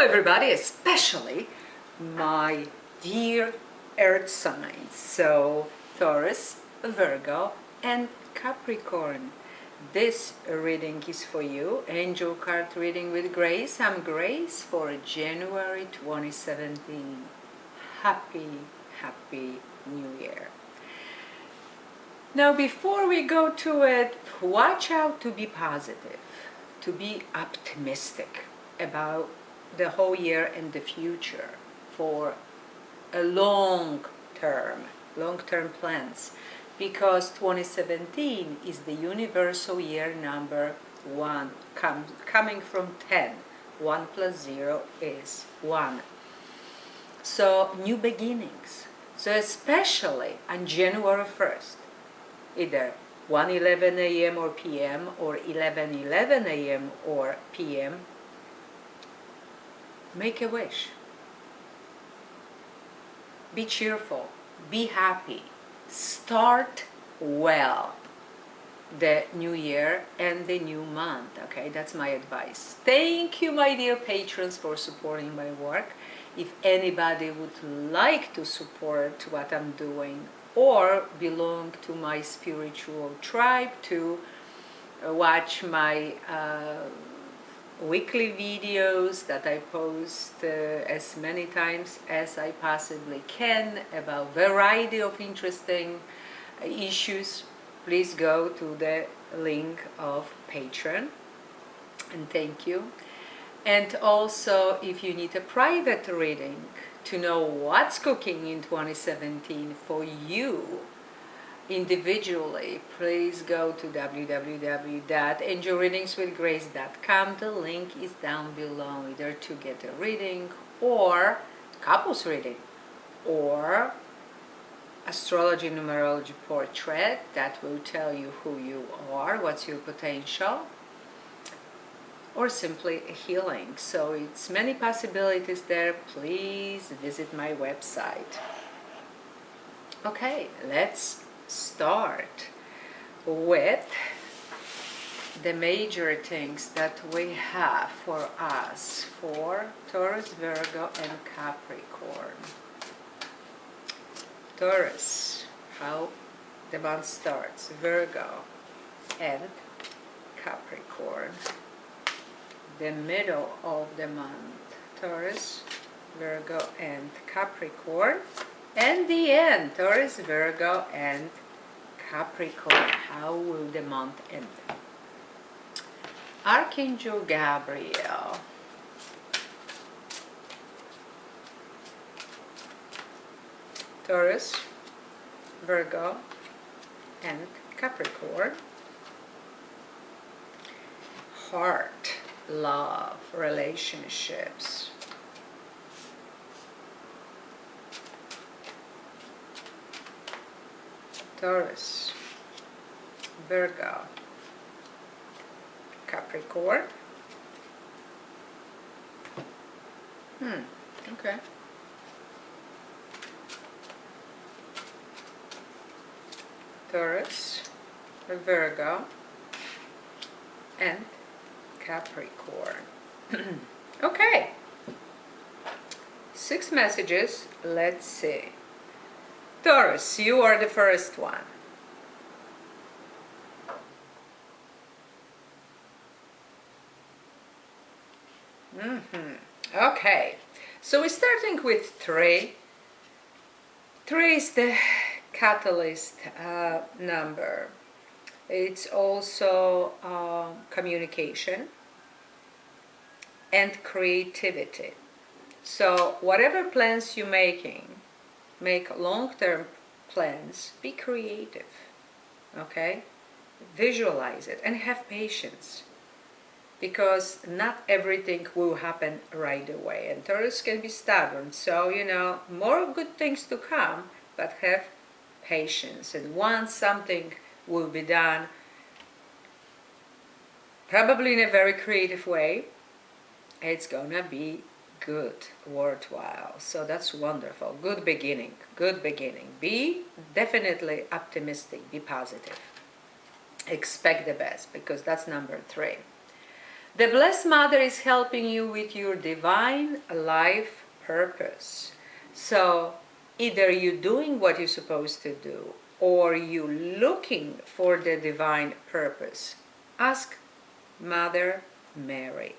everybody, especially my dear earth signs. So Taurus, Virgo and Capricorn. This reading is for you. Angel card reading with Grace. I'm Grace for January 2017. Happy New Year. Now before we go to it, watch out to be positive, to be optimistic about the whole year and the future for a long-term plans, because 2017 is the universal year number 1, coming from 10. 1 plus 0 is 1. So new beginnings. So especially on January 1st, either 1:11 a.m. or p.m. or 11:11 a.m. or p.m., make a wish. Be cheerful, be happy, start well the new year and the new month. Okay, that's my advice. Thank you, my dear patrons, for supporting my work. If anybody would like to support what I'm doing or belong to my spiritual tribe, to watch my weekly videos that I post as many times as I possibly can about variety of interesting issues, please go to the link of Patron, and thank you. And also, if you need a private reading to know what's cooking in 2017 for you individually, please go to www.angelreadingswithgrace.com. The link is down below, either to get a reading or couples reading or astrology numerology portrait that will tell you who you are, what's your potential, or simply a healing. So it's many possibilities there. Please visit my website. Okay, let's start with the major things that we have for us for Taurus, Virgo and Capricorn. Taurus, how the month starts. Virgo and Capricorn. The middle of the month, Taurus, Virgo and Capricorn. And the end, Taurus, Virgo and Capricorn. How will the month end? Archangel Gabriel. Taurus, Virgo and Capricorn. Heart, love, relationships. Taurus, Virgo, Capricorn. Okay. Taurus, Virgo, and Capricorn. Okay. 6 messages. Let's see. Taurus, you are the first one. Okay, so we're starting with 3. 3 is the catalyst number. It's also communication and creativity. So whatever plans you're making, make long-term plans, be creative, okay? Visualize it and have patience, because not everything will happen right away. And Taurus can be stubborn, so, you know, more good things to come, but have patience. And once something will be done, probably in a very creative way, it's gonna be good, worthwhile. So that's wonderful. Good beginning. Be definitely optimistic, be positive, expect the best, because that's number 3. The Blessed Mother is helping you with your divine life purpose. So either you're doing what you're supposed to do, or you're looking for the divine purpose. Ask Mother Mary.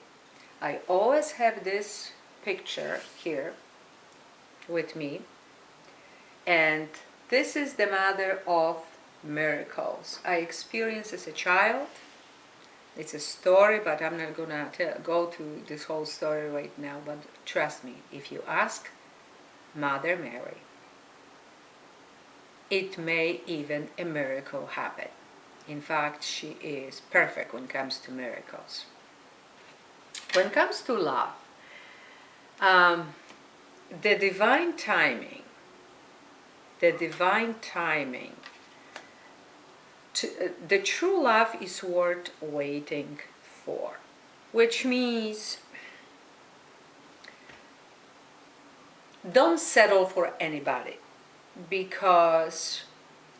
I always have this picture here with me, and this is the Mother of Miracles I experienced as a child. It's a story, but I'm not gonna go to this whole story right now, but trust me, if you ask Mother Mary, it may even a miracle happen. In fact, she is perfect when it comes to miracles. When it comes to love, the divine timing, the true love is worth waiting for, which means don't settle for anybody because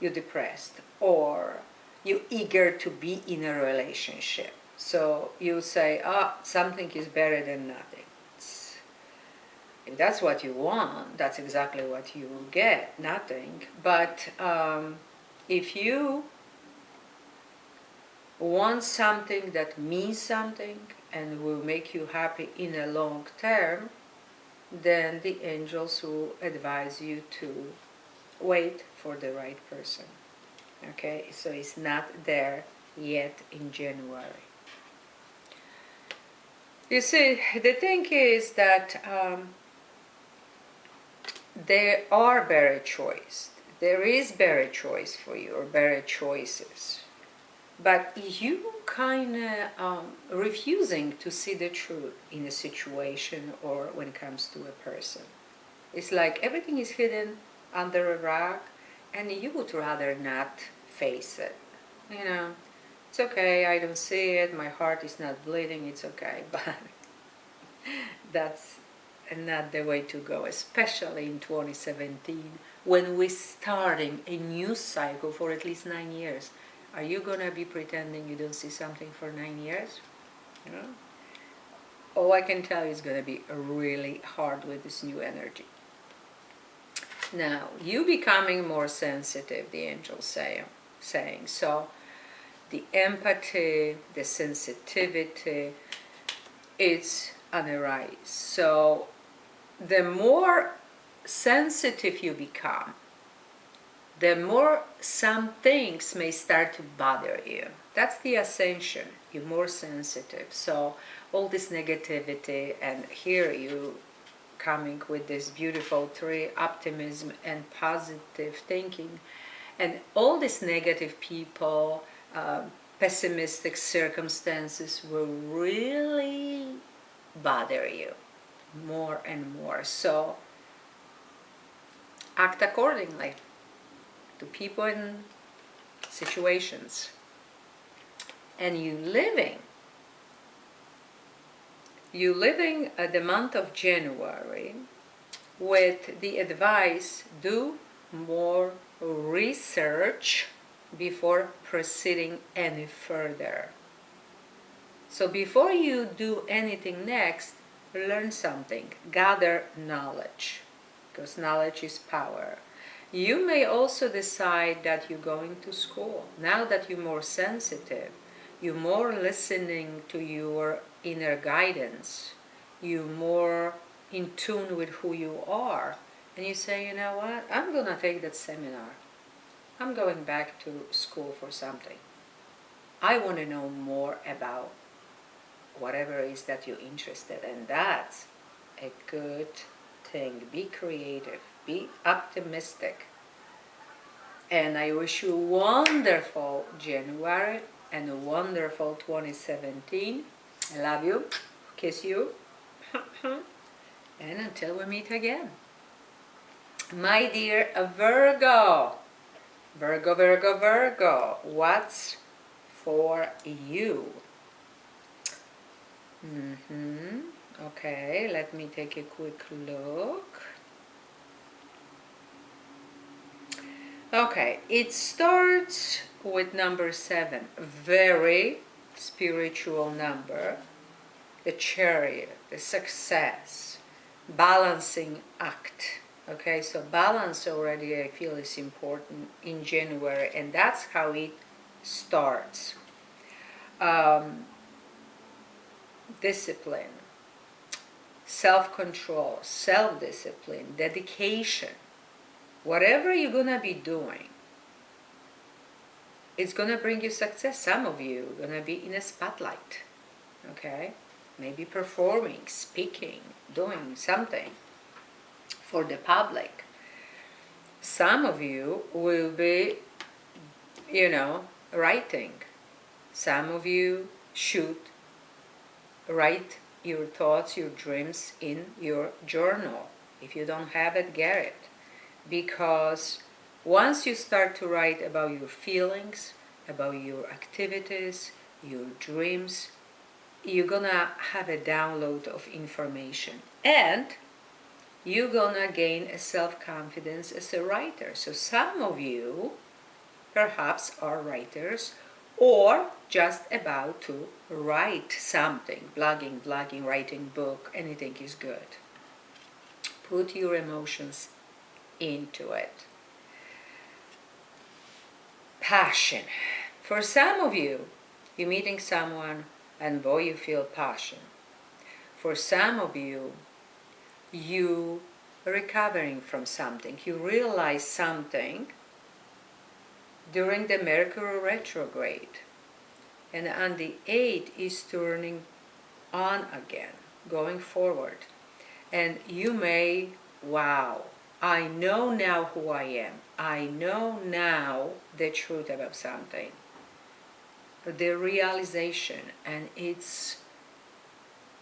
you're depressed or you're eager to be in a relationship. So you say, oh, something is better than nothing. If that's what you want, that's exactly what you will get, nothing. But if you want something that means something and will make you happy in a long term, then the angels will advise you to wait for the right person. Okay, so it's not there yet in January. You see, the thing is that there are better choices. There is better choice for you, or better choices. But you kind of refusing to see the truth in a situation or when it comes to a person. It's like everything is hidden under a rock and you would rather not face it. You know, it's okay, I don't see it, my heart is not bleeding, it's okay. But that's not the way to go, especially in 2017 when we're starting a new cycle for at least 9 years. Are you gonna be pretending you don't see something for 9 years? You know? All I can tell you is gonna be really hard with this new energy. Now, you becoming more sensitive, the angels saying. So, the empathy, the sensitivity, it's on the rise. So, the more sensitive you become, the more some things may start to bother you. That's the ascension. You're more sensitive. So all this negativity, and here you coming with this beautiful tree, optimism and positive thinking, and all these negative people, pessimistic circumstances will really bother you more and more. So act accordingly to people and situations. And you living the month of January with the advice, do more research before proceeding any further. So before you do anything next, learn something, gather knowledge, because knowledge is power. You may also decide that you're going to school. Now that you're more sensitive, you're more listening to your inner guidance, you're more in tune with who you are, and you say, you know what, I'm going to take that seminar. I'm going back to school for something. I want to know more about whatever it is that you're interested in. That's a good thing. Be creative. Be optimistic. And I wish you a wonderful January and a wonderful 2017. I love you. Kiss you. And until we meet again. My dear Virgo. Virgo, Virgo, Virgo. What's for you? Okay, let me take a quick look. Okay, it starts with number 7, very spiritual number, the chariot, the success, balancing act. Okay, so balance already I feel is important in January, and that's how it starts. Discipline, self-control, self-discipline, dedication. Whatever you're gonna be doing, it's gonna bring you success. Some of you are gonna be in a spotlight, okay? Maybe performing, speaking, doing something for the public. Some of you will be, writing. Some of you should write your thoughts, your dreams in your journal. If you don't have it, get it. Because once you start to write about your feelings, about your activities, your dreams, you're gonna have a download of information, and you're gonna gain a self-confidence as a writer. So some of you perhaps are writers, or just about to write something. Blogging, vlogging, writing book, anything is good. Put your emotions into it. Passion. For some of you, you're meeting someone and boy, you feel passion. For some of you, you are recovering from something. You realize something during the Mercury retrograde. And on the 8th is turning on again, going forward. And you may, wow, I know now who I am. I know now the truth about something. The realization, and it's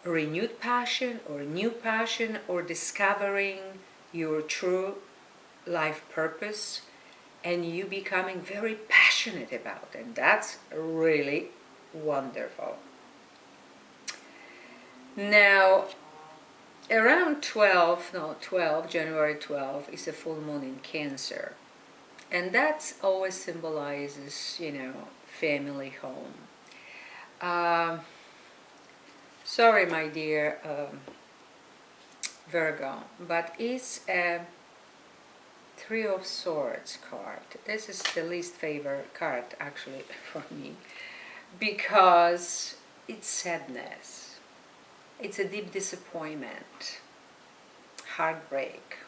renewed passion or new passion or discovering your true life purpose, and you becoming very passionate about it. And that's really wonderful. Now, around January 12 is a full moon in Cancer. And that always symbolizes, family, home. Sorry, my dear Virgo, but it's a Three of Swords card. This is the least favorite card, actually, for me, because it's sadness. It's a deep disappointment, heartbreak,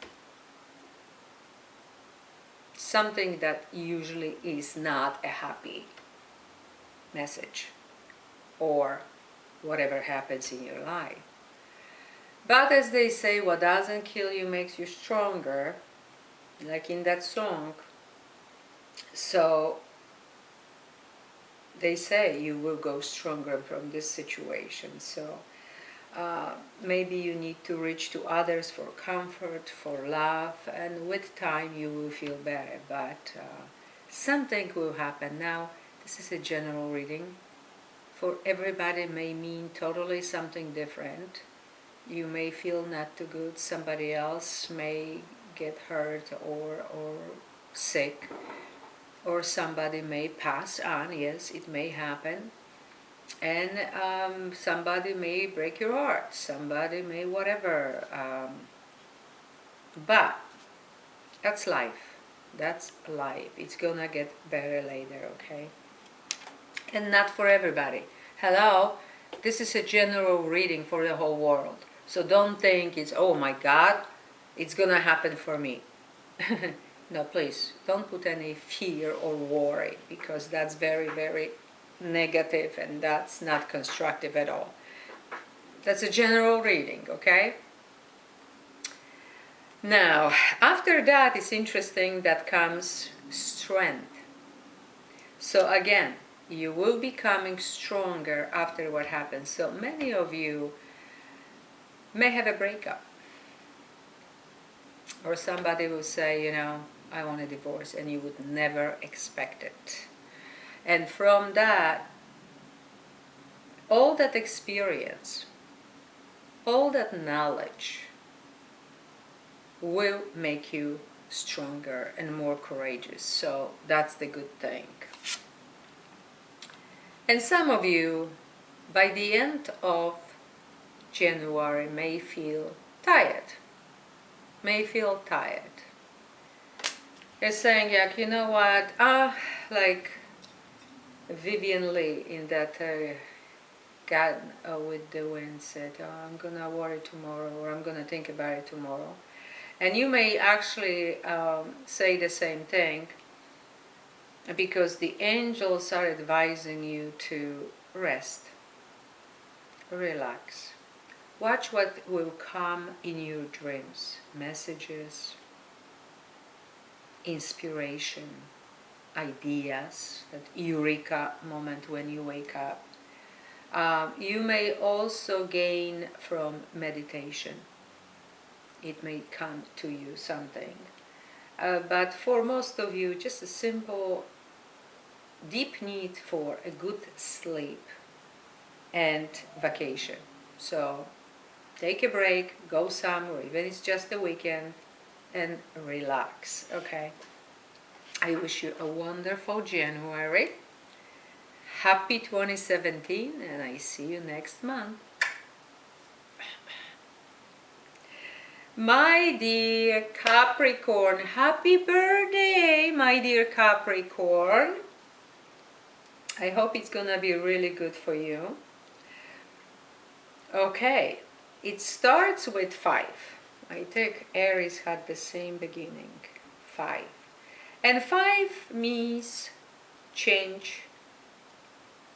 something that usually is not a happy message or whatever happens in your life. But as they say, what doesn't kill you makes you stronger, like in that song. So they say you will go stronger from this situation. So maybe you need to reach to others for comfort, for love, and with time you will feel better. But something will happen. Now, this is a general reading. For everybody may mean totally something different. You may feel not too good. Somebody else may get hurt or sick. Or somebody may pass on. Yes, it may happen. And somebody may break your heart. Somebody may whatever. But that's life. That's life. It's gonna get better later, okay? And not for everybody. Hello? This is a general reading for the whole world. So don't think it's, oh my God, it's gonna happen for me. No, please, don't put any fear or worry, because that's very, very negative and that's not constructive at all. That's a general reading, okay? Now, after that, it's interesting that comes strength. So again, you will be becoming stronger after what happens. So many of you may have a breakup. Or somebody will say, I want a divorce, and you would never expect it. And from that, all that experience, all that knowledge will make you stronger and more courageous. So that's the good thing. And some of you, by the end of January may feel tired. May feel tired. They're saying, like, you know what? Like Vivian Lee in that Garden with the Wind said, oh, I'm gonna worry tomorrow, or I'm gonna think about it tomorrow. And you may actually say the same thing, because the angels are advising you to rest, relax. Watch what will come in your dreams. Messages, inspiration, ideas, that eureka moment when you wake up. You may also gain from meditation. It may come to you something. But for most of you, just a simple, deep need for a good sleep and vacation. So take a break, go somewhere, even if it's just a weekend, and relax, okay? I wish you a wonderful January. Happy 2017, and I see you next month. My dear Capricorn, happy birthday, my dear Capricorn. I hope it's gonna be really good for you. Okay, it starts with 5. I think Aries had the same beginning, 5. And 5 means change,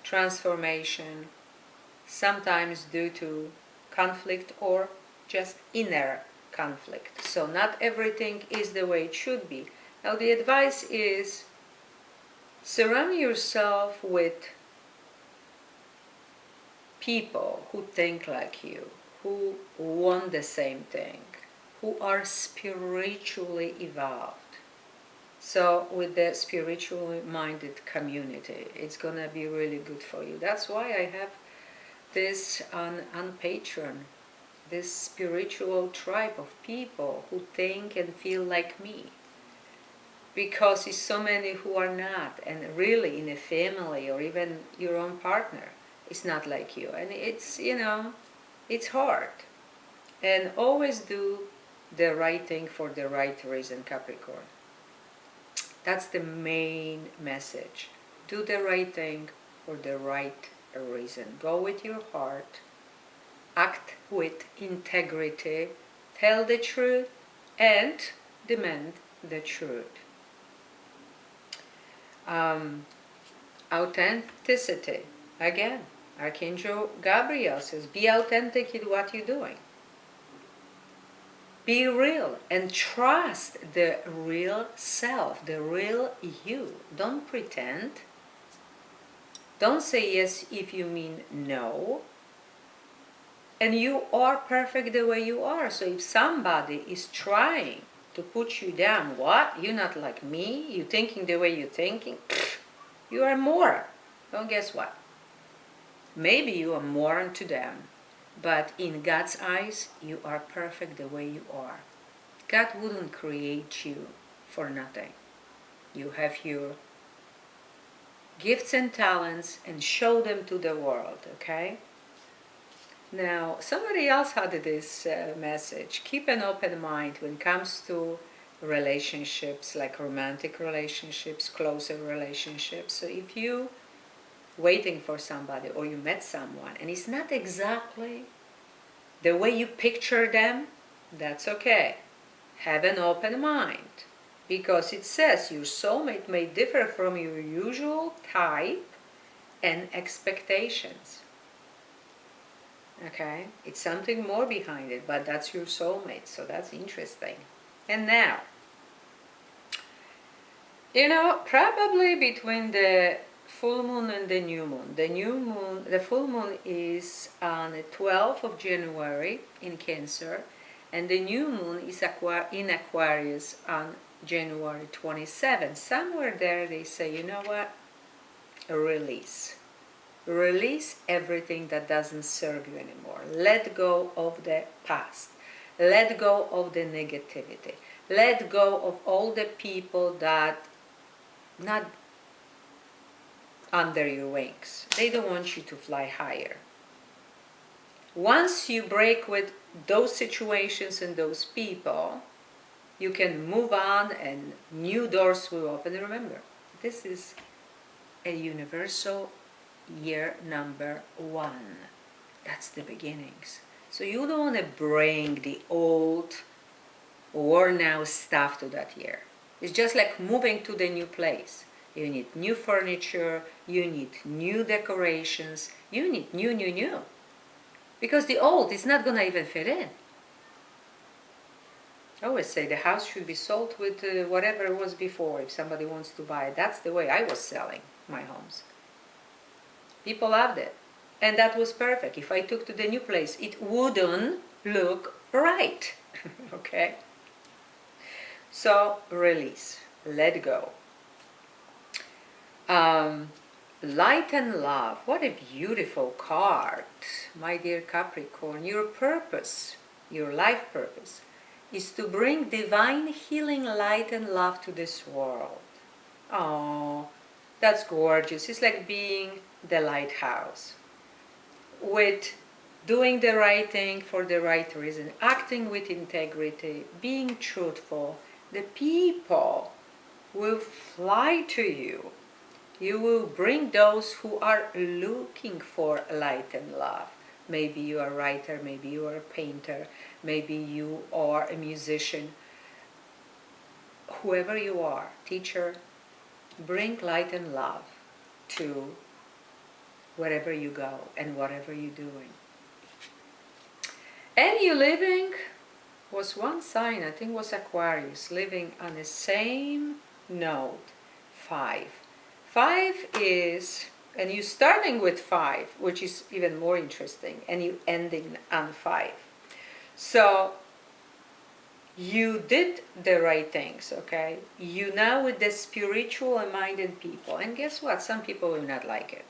transformation, sometimes due to conflict or just inner conflict. So not everything is the way it should be. Now the advice is surround yourself with people who think like you, who want the same thing, who are spiritually evolved. So with the spiritually minded community, it's gonna be really good for you. That's why I have this on Patron, this spiritual tribe of people who think and feel like me. Because it's so many who are not, and really in a family or even your own partner is not like you. And it's, you know, it's hard. And always do the right thing for the right reason, Capricorn. That's the main message. Do the right thing for the right reason. Go with your heart. Act with integrity. Tell the truth and demand the truth. Authenticity. Again, Archangel Gabriel says, be authentic in what you're doing. Be real and trust the real self, the real you. Don't pretend. Don't say yes if you mean no. And you are perfect the way you are. So if somebody is trying to put you down, what? You're not like me? You thinking the way you're thinking? You are more. Well, guess what? Maybe you are more to them. But in God's eyes, you are perfect the way you are. God wouldn't create you for nothing. You have your gifts and talents and show them to the world, okay? Now, somebody else had this message. Keep an open mind when it comes to relationships, like romantic relationships, closer relationships. So if you waiting for somebody or you met someone and it's not exactly the way you picture them, that's okay. Have an open mind, because it says your soulmate may differ from your usual type and expectations. Okay, it's something more behind it, but that's your soulmate, so that's interesting. And now, you know, probably between the full moon and the new moon. The full moon is on the 12th of January in Cancer, and the new moon is in Aquarius on January 27th. Somewhere there they say, you know what? Release. Release everything that doesn't serve you anymore. Let go of the past. Let go of the negativity. Let go of all the people that not under your wings. They don't want you to fly higher. Once you break with those situations and those people, you can move on and new doors will open. And remember, this is a universal year number 1. That's the beginnings. So you don't want to bring the old, worn out stuff to that year. It's just like moving to the new place. You need new furniture, you need new decorations, you need new. Because the old is not going to even fit in. I always say the house should be sold with whatever it was before, if somebody wants to buy it. That's the way I was selling my homes. People loved it. And that was perfect. If I took to the new place, it wouldn't look right. Okay? So, release. Let go. Light and love. What a beautiful card, my dear Capricorn. Your purpose, your life purpose, is to bring divine healing light and love to this world. Oh, that's gorgeous. It's like being the lighthouse, with doing the right thing for the right reason, acting with integrity, being truthful. The people will fly to you. You will bring those who are looking for light and love. Maybe you are a writer, maybe you are a painter, maybe you are a musician. Whoever you are, teacher, bring light and love to wherever you go and whatever you're doing. And you living, was one sign, I think was Aquarius, living on the same node, 5. 5 is, and you starting with 5, which is even more interesting, and you ending on 5. So you did the right things, okay? You now with the spiritual and minded people, and guess what? Some people will not like it.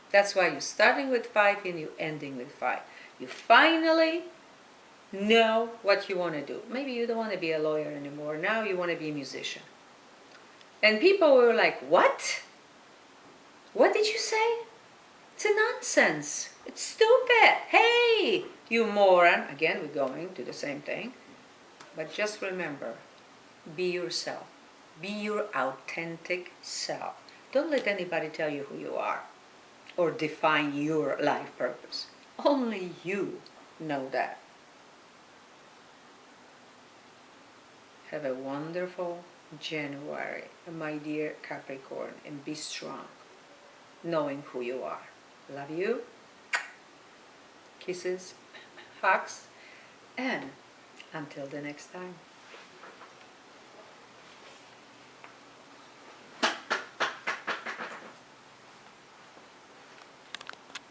That's why you're starting with 5 and you're ending with 5. You finally know what you want to do. Maybe you don't want to be a lawyer anymore. Now you want to be a musician. And people were like, what? What did you say? It's a nonsense. It's stupid. Hey, you moron. Again, we're going to the same thing. But just remember, be yourself. Be your authentic self. Don't let anybody tell you who you are or define your life purpose. Only you know that. Have a wonderful January, my dear Capricorn, and be strong, knowing who you are. Love you. Kisses, hugs, and until the next time.